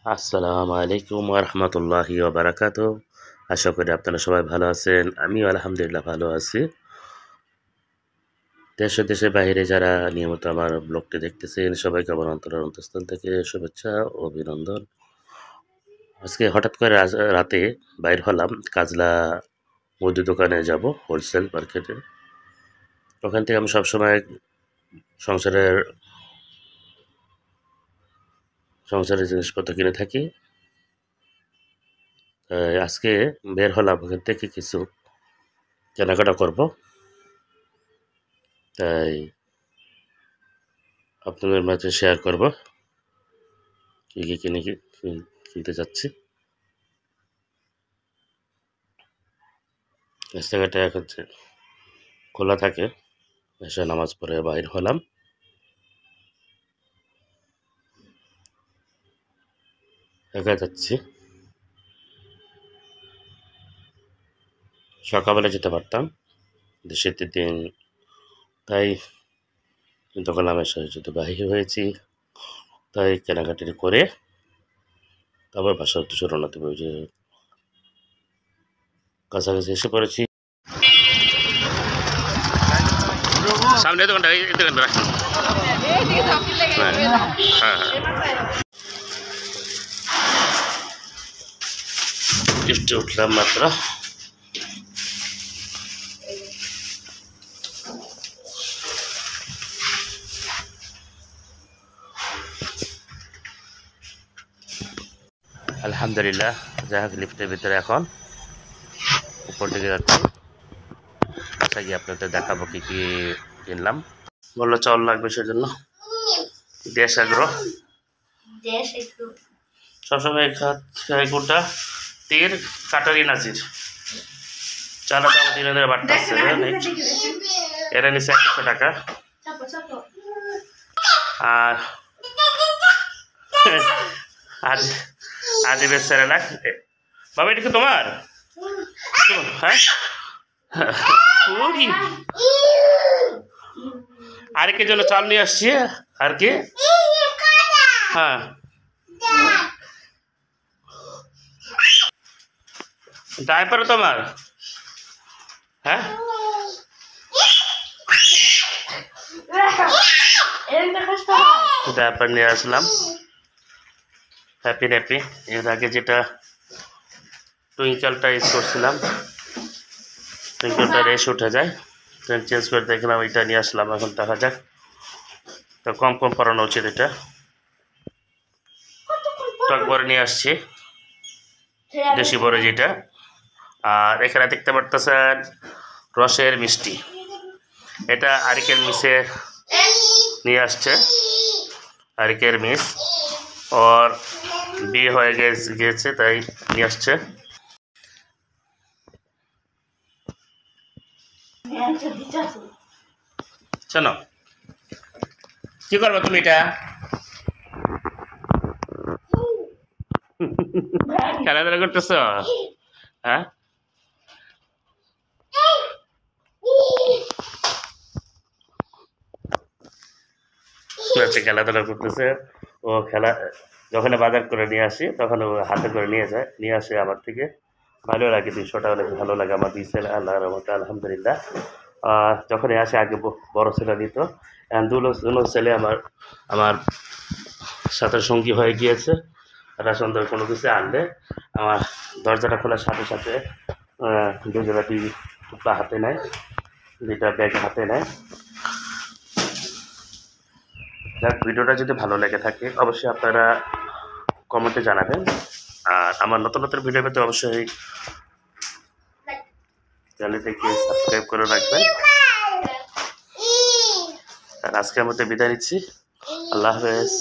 আসসালামু আলাইকুম রহমতুল্লাহি বারাকাত। আশা করি আপনারা সবাই ভালো আছেন। আমিও আলহামদুলিল্লাহ ভালো আছি। দেশ ও দেশের বাইরে যারা নিয়মিত আমার ব্লগটি দেখতেছেন সবাইকে আমার অন্তরের অন্তঃস্থল থেকে শুভেচ্ছা ও অভিনন্দন। আজকে হঠাৎ করে রাতে বাইর হলাম কাজলা মুদি দোকানে যাব, হোলসেল মার্কেটে। ওখান থেকে আমি সবসময় সংসারের সংসারের জিনিসপত্র কিনে থাকি। আজকে বের হলাম ওখান থেকে কিছু কেনাকাটা করব, তাই আপনাদের মাঝে শেয়ার করব কী কী কিনতে যাচ্ছি। রাস্তাঘাটে এখন খোলা থাকে, এসে নামাজ পড়ে বাইর হলাম। একা যাচ্ছি, সকালবেলা যেতে পারতাম, শীতের দিন, তাই তখন আমি যেহেতু বাহির হয়েছি, তাই কেনাকাটি করে তারপর বাসার উদ্দেশ্যে রওনা দেবো। যে কাছাকাছি এসে পড়েছি। সামনে দোকানটা, এই দোকানটা রাখুন। হ্যাঁ, লিফটে উঠলাম মাত্র। আলহামদুলিল্লাহ, যাই হোক লিফটের ভিতরে এখন উপর দিকে যাচ্ছি। আচ্ছা, গিয়ে আপনাদের দেখাবো কি কি কিনলাম। বললো চল লাগবে, সেজন্য দেশ আগ্রহ সবসময় কোনটা তীর কাটারি নাজির চালা দাম 3000 বাড়তে আসছে। এরা নিচ্ছে 100 টাকা। আর আদিবের স্যারেলাক। বাবা এটা কি তোমার? হ্যাঁ, আরেকের জন্য চাল নিয়ে আসছি। আর কি? হ্যাঁ, ডায়পারও তোমার? হ্যাঁ, ডায়পার নিয়ে আসলাম। হ্যাপি ন্যাপি, এর আগে যেটা টুইঙ্কেলটা ইউজ করছিলাম, টুইঙ্কেলটা রেশ উঠে যায়, চেঞ্জ করে দেখলাম এটা নিয়ে আসলাম। এখন দেখা যাক, তো কম পড়ানো উচিত। এটা টক বড় নিয়ে আসছি, দেশি বড় যেটা। আর এখানে দেখতে পারতেছেন রসের মিষ্টি, এটা আরিকের মিসে নিয়ে আসছে। আরিকের মিস ওর বিয়ে হয়ে গিয়েছে, তাই নিয়ে আসছে। শোনো, কি করবো তুমি এটা? খেলাধুলা করতেছ? হ্যাঁ, খেলাধুলা করতেছে। ও যখন বাজার করে নিয়ে আসি তখন ও হাতে করে নিয়ে আসে আমার থেকে। ভালো লাগে, 200 টাকা হলে ভালো লাগে। আমার দিয়েছে আল্লাহর রহমতে, আলহামদুলিল্লাহ। যখনই আসে, আগে বড় ছেলে নিত, দুটো ছেলে আমার সাথে সঙ্গী হয়ে গিয়েছে। তারা সুন্দর কোনো কিছু আনলে আমার দরজাটা খোলার সাথে সাথে দুজোড়া টুকরা হাতে নেয়, 2টা ব্যাগ হাতে নেয়। যাক, ভিডিওটা যদি ভালো লেগে থাকে অবশ্যই আপনারা কমেন্টে জানাবেন। আর আমার নতুন নতুন ভিডিও পেতে অবশ্যই চ্যানেলটিকে সাবস্ক্রাইব করে রাখবেন। আর আজকের মধ্যে বিদায় নিচ্ছি। আল্লাহ হাফেজ।